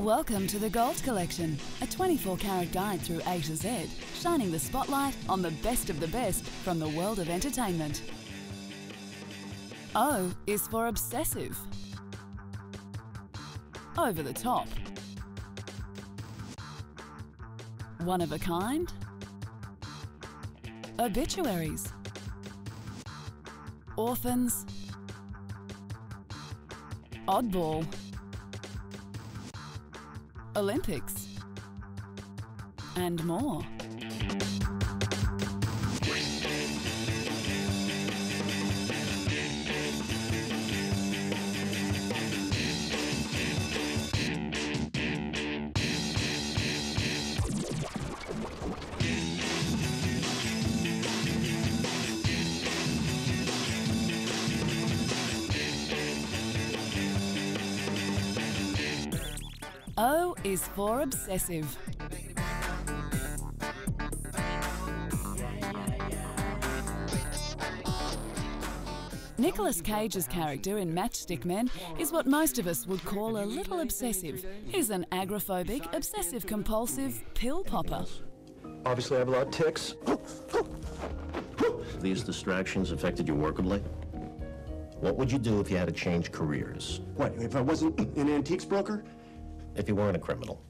Welcome to the Gold Collection, a 24-carat guide through A to Z, shining the spotlight on the best of the best from the world of entertainment. O is for Obsessive, over the top, one of a kind, Obituaries, Orphans, Oddball, Olympics, and more. O is for Obsessive. Nicolas Cage's character in Matchstick Men is what most of us would call a little obsessive. He's an agoraphobic, obsessive-compulsive pill popper. Obviously, I have a lot of tics. These distractions affected you workably? What would you do if you had to change careers? What, if I wasn't an antiques broker? If you weren't a criminal?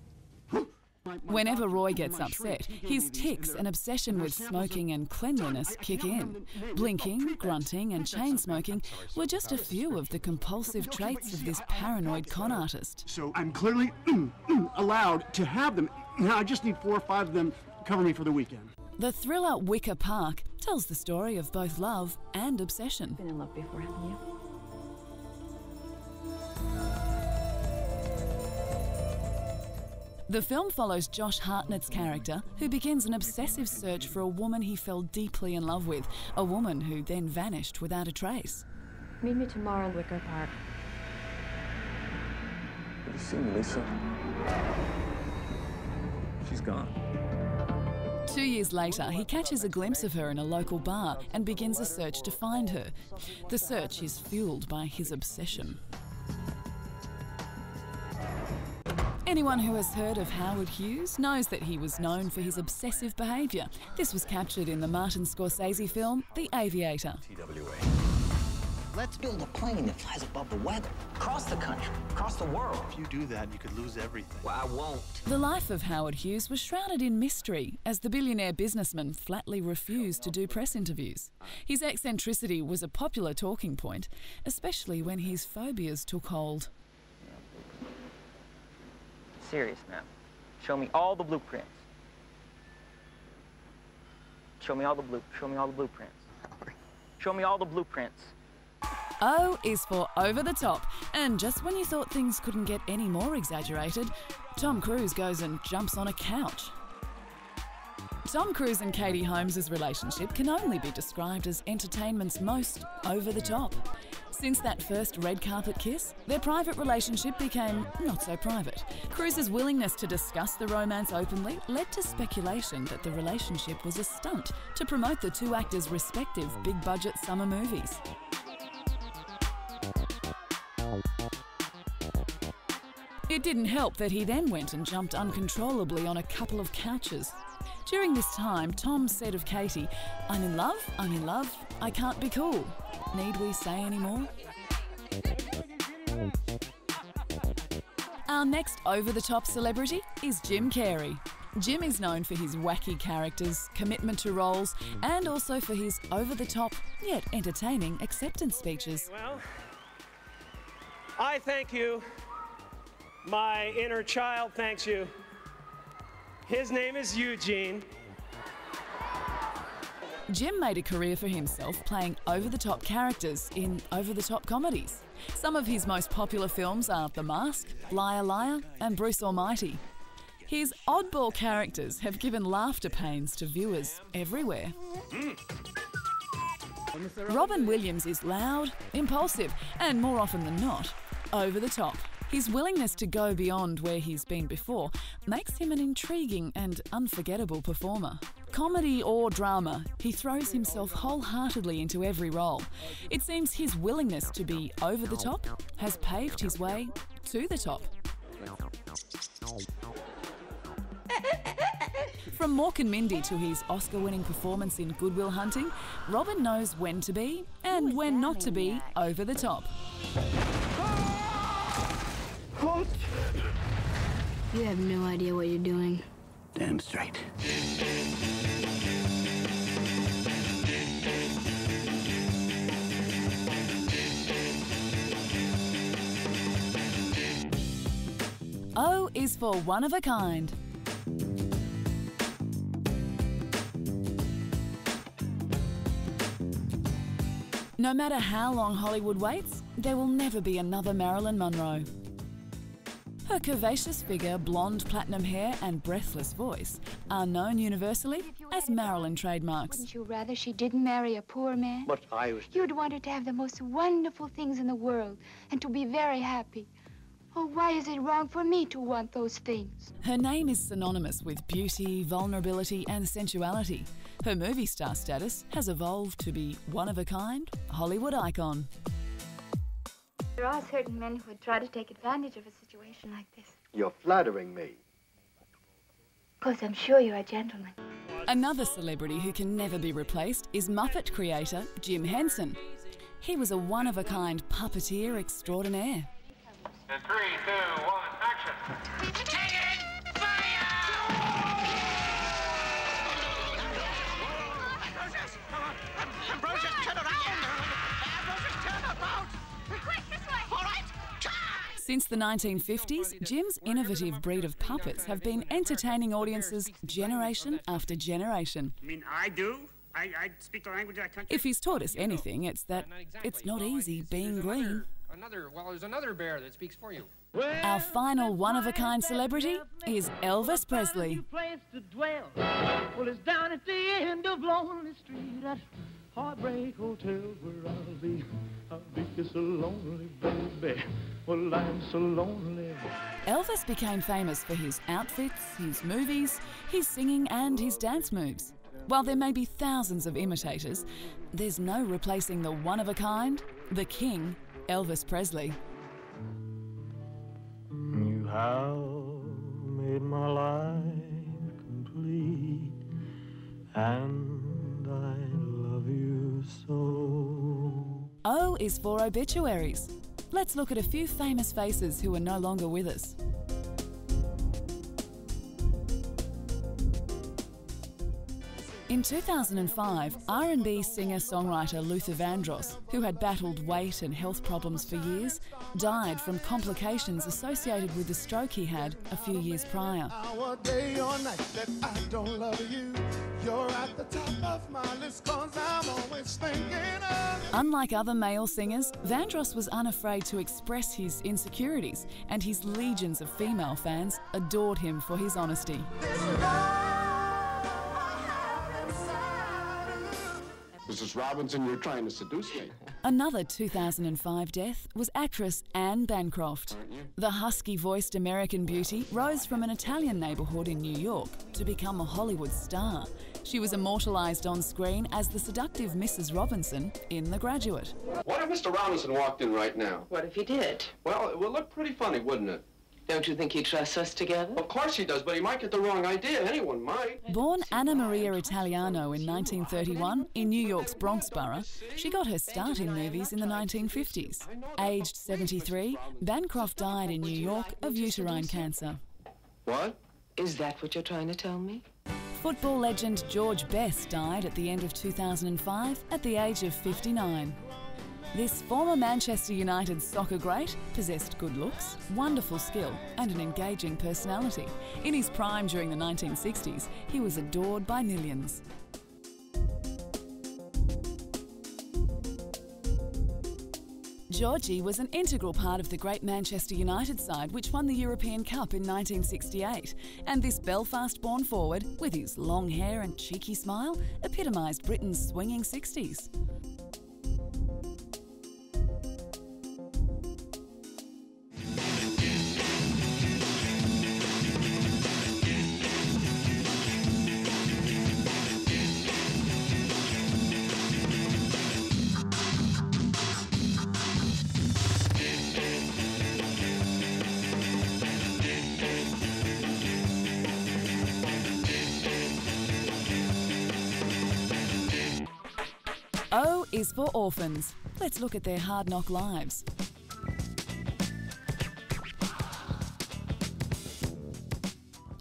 Whenever Roy gets upset, his tics and obsession with smoking and cleanliness kick in. Blinking, grunting and chain-smoking were just a few of the compulsive traits of this paranoid con artist. So I'm clearly allowed to have them. Now I just need 4 or 5 of them to cover me for the weekend. The thriller Wicker Park tells the story of both love and obsession. Been in love before, haven't you? The film follows Josh Hartnett's character, who begins an obsessive search for a woman he fell deeply in love with, a woman who then vanished without a trace. Meet me tomorrow in Wicker Park. Have you seen Lisa? She's gone. 2 years later, he catches a glimpse of her in a local bar and begins a search to find her. The search is fueled by his obsession. Anyone who has heard of Howard Hughes knows that he was known for his obsessive behaviour. This was captured in the Martin Scorsese film, The Aviator. Let's build a plane that flies above the weather, across the country, across the world. If you do that, you could lose everything. Well, I won't. The life of Howard Hughes was shrouded in mystery, as the billionaire businessman flatly refused to do press interviews. His eccentricity was a popular talking point, especially when his phobias took hold. Serious now. Show me all the blueprints. Show me all the blueprints. Show me all the blueprints. O is for over the top, and just when you thought things couldn't get any more exaggerated, Tom Cruise goes and jumps on a couch. Tom Cruise and Katie Holmes' relationship can only be described as entertainment's most over the top. Since that first red carpet kiss, their private relationship became not so private. Cruise's willingness to discuss the romance openly led to speculation that the relationship was a stunt to promote the two actors' respective big-budget summer movies. It didn't help that he then went and jumped uncontrollably on a couple of couches. During this time, Tom said of Katie, I'm in love, I can't be cool. Need we say any more? Our next over-the-top celebrity is Jim Carrey. Jim is known for his wacky characters, commitment to roles, and also for his over-the-top, yet entertaining acceptance speeches. Well, I thank you. My inner child thanks you. His name is Eugene. Jim made a career for himself playing over-the-top characters in over-the-top comedies. Some of his most popular films are The Mask, Liar Liar, and Bruce Almighty. His oddball characters have given laughter pains to viewers everywhere. Robin Williams is loud, impulsive, and more often than not, over the top. His willingness to go beyond where he's been before makes him an intriguing and unforgettable performer. Comedy or drama, he throws himself wholeheartedly into every role. It seems his willingness to be over the top has paved his way to the top. From Mork and Mindy to his Oscar-winning performance in Good Will Hunting, Robin knows when to be and when not to be over the top. You have no idea what you're doing. Damn straight. O is for one of a kind. No matter how long Hollywood waits, there will never be another Marilyn Monroe. Her curvaceous figure, blonde platinum hair and breathless voice are known universally as Marilyn trademarks. Wouldn't you rather she didn't marry a poor man? But I was... You'd want her to have the most wonderful things in the world and to be very happy. Oh, why is it wrong for me to want those things? Her name is synonymous with beauty, vulnerability and sensuality. Her movie star status has evolved to be one-of-a-kind Hollywood icon. There are certain men who would try to take advantage of a situation like this. You're flattering me. Of course, I'm sure you're a gentleman. Another celebrity who can never be replaced is Muppet creator Jim Henson. He was a one-of-a-kind puppeteer extraordinaire. In 3, 2, 1, action! Taking fire! Ambrosius, turn around! Ambrosius, turn about! Quick, this way! All right, charge! Since the 1950s, Jim's innovative breed of puppets have been entertaining audiences generation after generation. I mean, I do. I speak the language of that country. If he's taught us anything, it's that it's not easy being green. There's another bear that speaks for you. Our final one-of-a-kind celebrity is Elvis Presley. Well, it's down at the end of Lonely Street at Heartbreak Hotel where I'll be so lonely, baby. Well, I'm so lonely. Elvis became famous for his outfits, his movies, his singing and his dance moves. While there may be thousands of imitators, there's no replacing the one-of-a-kind, the king, Elvis Presley. You have made my life complete, and I love you so. O is for Obituaries. Let's look at a few famous faces who are no longer with us. In 2005, R&B singer-songwriter Luther Vandross, who had battled weight and health problems for years, died from complications associated with the stroke he had a few years prior. Our day or night that I don't love you. You're at the top of my list 'cause I'm always thinking of you. Unlike other male singers, Vandross was unafraid to express his insecurities, and his legions of female fans adored him for his honesty. Mrs. Robinson, you're trying to seduce me. Another 2005 death was actress Anne Bancroft. The husky-voiced American beauty rose from an Italian neighbourhood in New York to become a Hollywood star. She was immortalised on screen as the seductive Mrs. Robinson in The Graduate. What if Mr. Robinson walked in right now? What if he did? Well, it would look pretty funny, wouldn't it? Don't you think he trusts us together? Of course he does, but he might get the wrong idea. Anyone might. Born Anna Maria Italiano in 1931 in New York's Bronx borough, she got her start in movies in the 1950s. Aged 73, Bancroft died in New York of uterine cancer. What? Is that what you're trying to tell me? Football legend George Best died at the end of 2005 at the age of 59. This former Manchester United soccer great possessed good looks, wonderful skill and an engaging personality. In his prime during the 1960s, he was adored by millions. Georgie was an integral part of the great Manchester United side which won the European Cup in 1968, and this Belfast-born forward, with his long hair and cheeky smile, epitomised Britain's swinging 60s. is for Orphans. Let's look at their hard knock lives.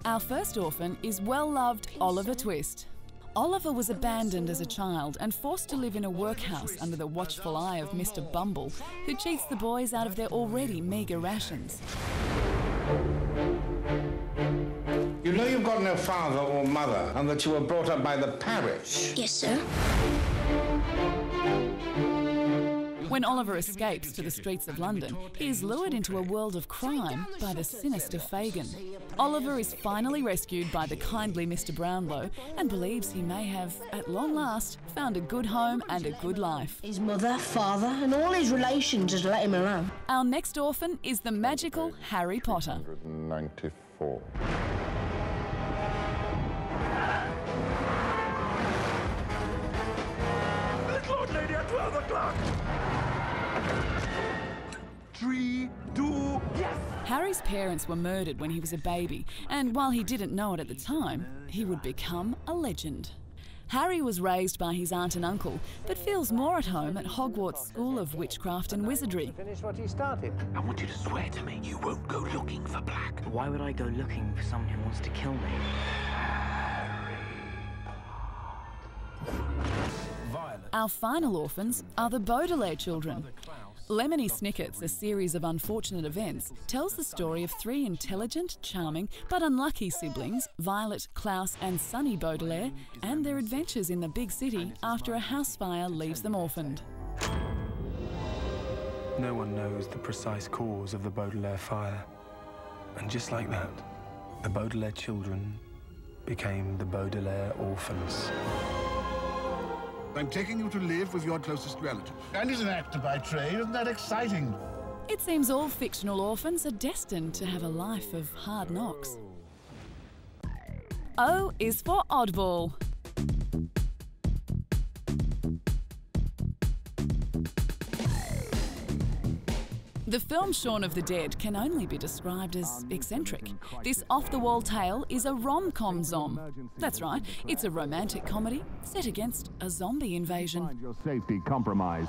Our first orphan is well-loved Oliver Twist. Oliver was abandoned as a child and forced to live in a workhouse under the watchful eye of Mr. Bumble, who cheats the boys out of their already meagre rations. You know you've got no father or mother and that you were brought up by the parish? Yes, sir. When Oliver escapes to the streets of London, he is lured into a world of crime by the sinister Fagin. Oliver is finally rescued by the kindly Mr. Brownlow and believes he may have, at long last, found a good home and a good life. His mother, father, and all his relations just let him alone. Our next orphan is the magical Harry Potter. 194. Lord Lady at 12 o'clock! 3, 2, yes! Harry's parents were murdered when he was a baby, and while he didn't know it at the time, he would become a legend. Harry was raised by his aunt and uncle, but feels more at home at Hogwarts School of Witchcraft and Wizardry. Finish what he started. I want you to swear to me you won't go looking for Black. Why would I go looking for someone who wants to kill me? Our final orphans are the Baudelaire children. Lemony Snicket's A Series of Unfortunate Events tells the story of three intelligent, charming, but unlucky siblings, Violet, Klaus and Sonny Baudelaire, and their adventures in the big city after a house fire leaves them orphaned. No one knows the precise cause of the Baudelaire fire. And just like that, the Baudelaire children became the Baudelaire orphans. I'm taking you to live with your closest relative. And he's an actor by trade, isn't that exciting? It seems all fictional orphans are destined to have a life of hard knocks. O is for Oddball. The film Shaun of the Dead can only be described as eccentric. This off-the-wall tale is a rom-com zom. That's right, it's a romantic comedy set against a zombie invasion. Find your safety compromised.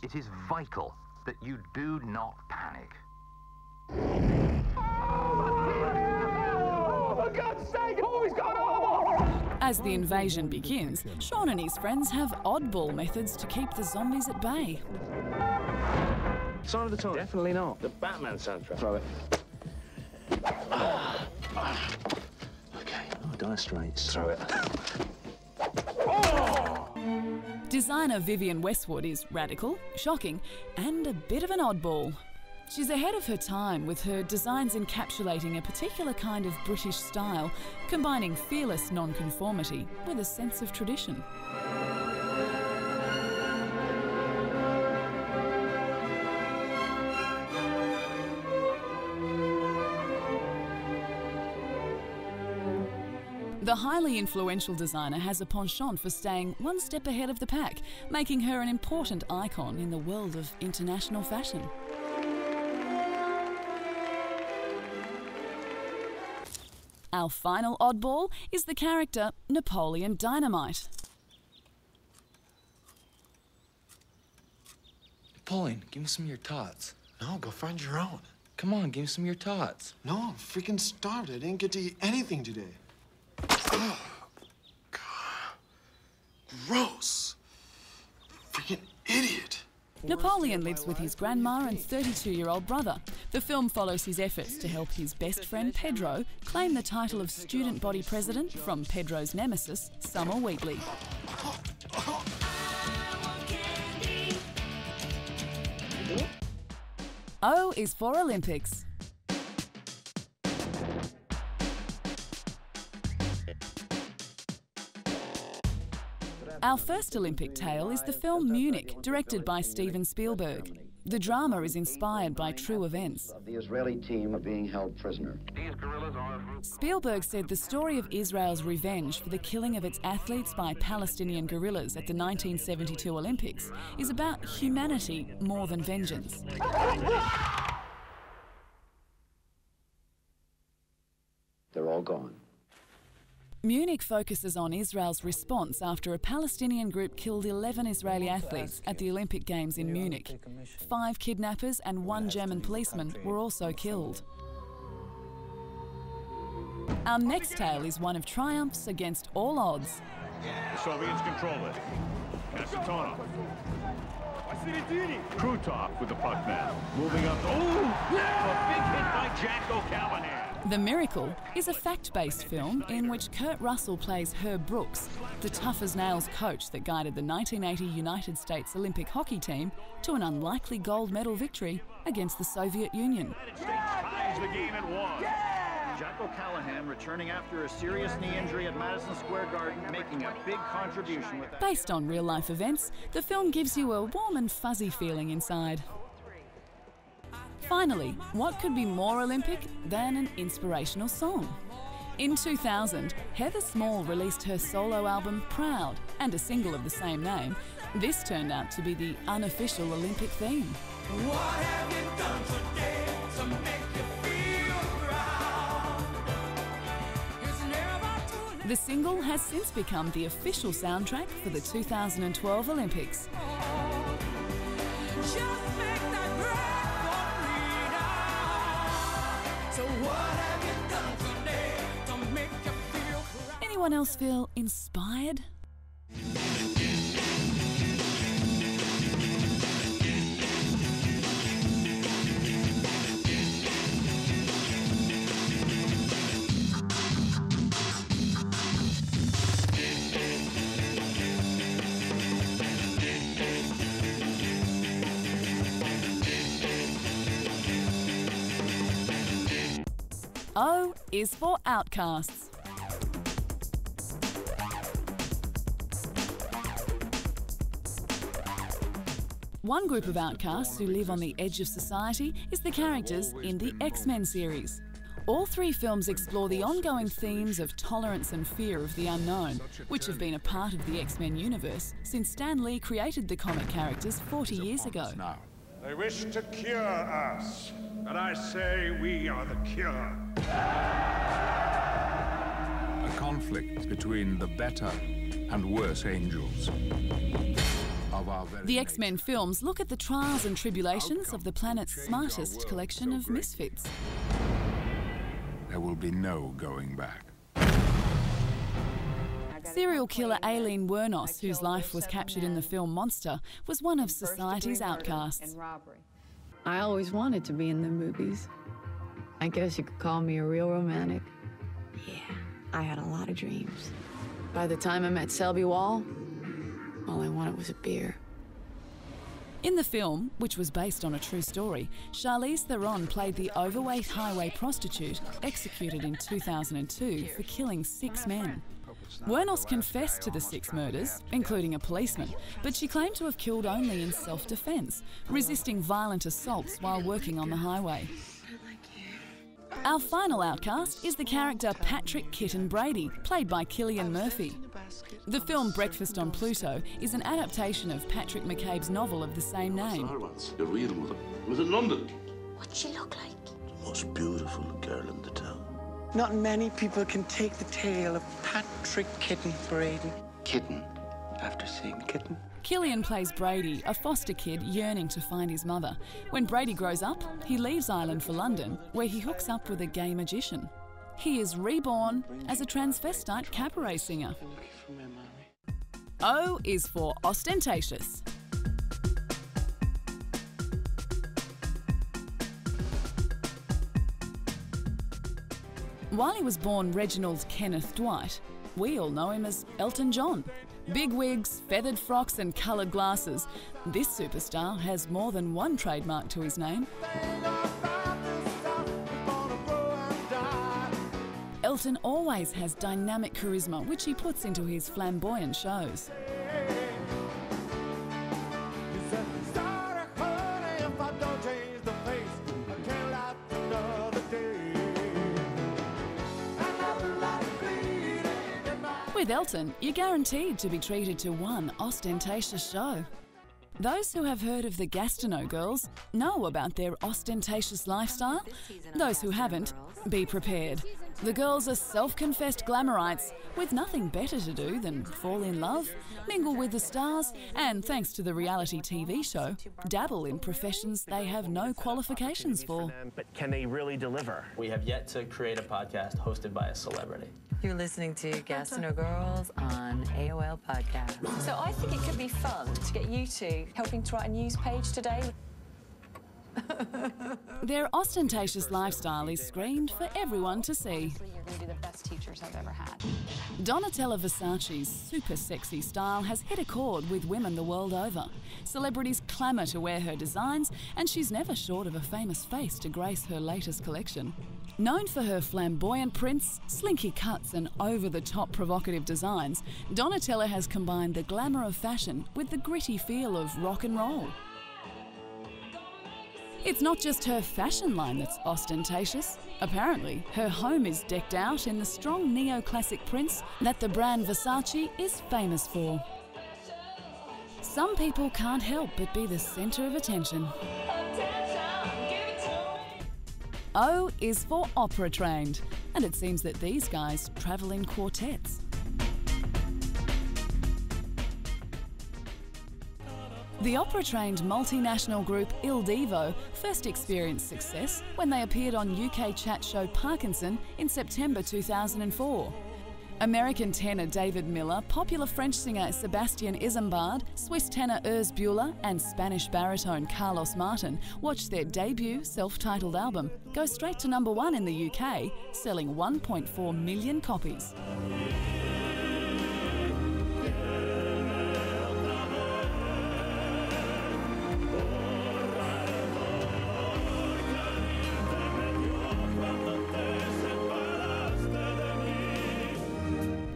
It is vital that you do not panic. Oh, for God's sake, oh, he's gone over! As the invasion begins, Shaun and his friends have oddball methods to keep the zombies at bay. Sign of the time. Definitely not. The Batman soundtrack. Throw it. Okay. Oh, dire straits. Throw it. Designer Vivien Westwood is radical, shocking, and a bit of an oddball. She's ahead of her time with her designs encapsulating a particular kind of British style, combining fearless nonconformity with a sense of tradition. The highly influential designer has a penchant for staying one step ahead of the pack, making her an important icon in the world of international fashion. Our final oddball is the character Napoleon Dynamite. Napoleon, give me some of your tots. No, go find your own. Come on, give me some of your tots. No, I'm freaking starved. I didn't get to eat anything today. Oh, God. Gross. Freaking idiot. Napoleon lives with his grandma and 32-year-old brother. The film follows his efforts to help his best friend Pedro claim the title of student body president from Pedro's nemesis, Summer Wheatley. O is for Olympics. Our first Olympic tale is the film Munich, directed by Steven Spielberg. The drama is inspired by true events. The Israeli team are being held prisoner. Spielberg said the story of Israel's revenge for the killing of its athletes by Palestinian guerrillas at the 1972 Olympics is about humanity more than vengeance. They're all gone. Munich focuses on Israel's response after a Palestinian group killed 11 Israeli athletes at the Olympic Games in Munich. 5 kidnappers and 1 German policeman were also killed. Our next tale is one of triumphs against all odds. The Soviets control it. Kasatonov. Krutov with the puck now. Moving up. Oh! A big hit by Jack O'Callahan. The Miracle is a fact-based film in which Kurt Russell plays Herb Brooks, the tough-as-nails coach that guided the 1980 United States Olympic hockey team to an unlikely gold medal victory against the Soviet Union. United States ties the game at 1. Jack O'Callahan returning after a serious knee injury at Madison Square Garden, making a big contribution with that. Based on real-life events, the film gives you a warm and fuzzy feeling inside. Finally, what could be more Olympic than an inspirational song? In 2000, Heather Small released her solo album Proud and a single of the same name. This turned out to be the unofficial Olympic theme. What have you done today to make you feel proud? It's never too late. The single has since become the official soundtrack for the 2012 Olympics. Just make that breath for freedom. So what have you done today to make you feel proud? Anyone else feel inspired? O is for Outcasts. One group of outcasts who live on the edge of society is the characters in the X-Men series. All 3 films explore the ongoing themes of tolerance and fear of the unknown, which have been a part of the X-Men universe since Stan Lee created the comic characters 40 years ago. They wish to cure us, but I say we are the cure. A conflict between the better and worse angels of our very The X-Men films look at the trials and tribulations of the planet's smartest collection of misfits. There will be no going back. Serial killer Aileen Wurnos, whose life was captured in the film Monster, was one of society's outcasts. I always wanted to be in the movies. I guess you could call me a real romantic. Yeah, I had a lot of dreams. By the time I met Selby Wall, all I wanted was a beer. In the film, which was based on a true story, Charlize Theron played the overweight highway prostitute executed in 2002 for killing 6 men. Wurnos confessed to the 6 murders, including a policeman, but she claimed to have killed only in self-defence, resisting violent assaults while working on the highway. Our final outcast is the character Patrick Kitten Brady, played by Cillian Murphy. The film Breakfast on Pluto is an adaptation of Patrick McCabe's novel of the same name. The real mother was in London. What'd she look like? The most beautiful girl in the town. Not many people can take the tale of Patrick Kitten Brady. Kitten, after seeing kitten. Cillian plays Brady, a foster kid yearning to find his mother. When Brady grows up, he leaves Ireland for London, where he hooks up with a gay magician. He is reborn as a transvestite cabaret singer. O is for ostentatious. While he was born Reginald Kenneth Dwight, we all know him as Elton John. Big wigs, feathered frocks and coloured glasses. This superstar has more than one trademark to his name. Elton always has dynamic charisma, which he puts into his flamboyant shows. With Elton, you're guaranteed to be treated to one ostentatious show. Those who have heard of the Gastineau girls know about their ostentatious lifestyle. Those who haven't, be prepared. The girls are self-confessed glamourites with nothing better to do than fall in love, mingle with the stars, and thanks to the reality TV show, dabble in professions they have no qualifications for. But can they really deliver? We have yet to create a podcast hosted by a celebrity. You're listening to Gastineau Girls on AOL Podcast. So I think it could be fun to get you two helping to write a news page today. Their ostentatious lifestyle is screened for everyone to see. You're going to be the best teachers I've ever had. Donatella Versace's super sexy style has hit a chord with women the world over. Celebrities clamour to wear her designs, and she's never short of a famous face to grace her latest collection. Known for her flamboyant prints, slinky cuts and over-the-top provocative designs, Donatella has combined the glamour of fashion with the gritty feel of rock and roll. It's not just her fashion line that's ostentatious. Apparently, her home is decked out in the strong neoclassic prints that the brand Versace is famous for. Some people can't help but be the centre of attention. O is for opera trained, and it seems that these guys travel in quartets. The opera-trained multinational group Il Divo first experienced success when they appeared on UK chat show Parkinson in September 2004. American tenor David Miller, popular French singer Sebastian Isambard, Swiss tenor Urs Bueller and Spanish baritone Carlos Martin watched their debut self-titled album go straight to #1 in the UK, selling 1.4 million copies.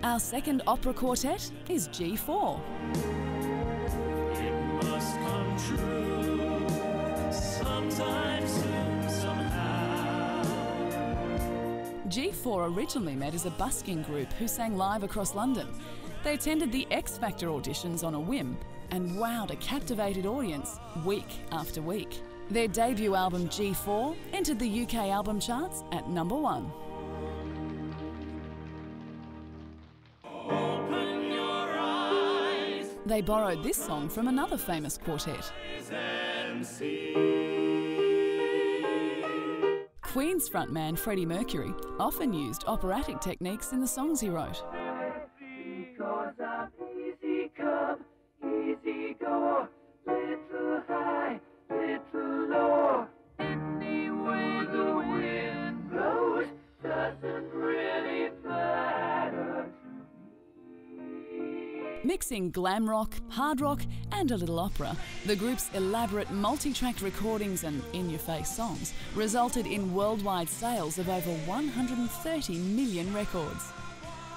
Our second opera quartet is G4. It must come true sometime soon, somehow. G4 originally met as a busking group who sang live across London. They attended the X Factor auditions on a whim and wowed a captivated audience week after week. Their debut album G4 entered the UK album charts at #1. They borrowed this song from another famous quartet. Queen's frontman Freddie Mercury often used operatic techniques in the songs he wrote. Because I'm easy come, easy go, little high, little low. Anyway the wind blows doesn't really matter. Mixing glam rock, hard rock and a little opera, the group's elaborate multi-tracked recordings and in-your-face songs resulted in worldwide sales of over 130 million records.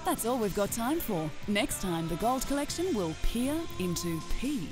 That's all we've got time for. Next time, the Gold Collection will peer into P.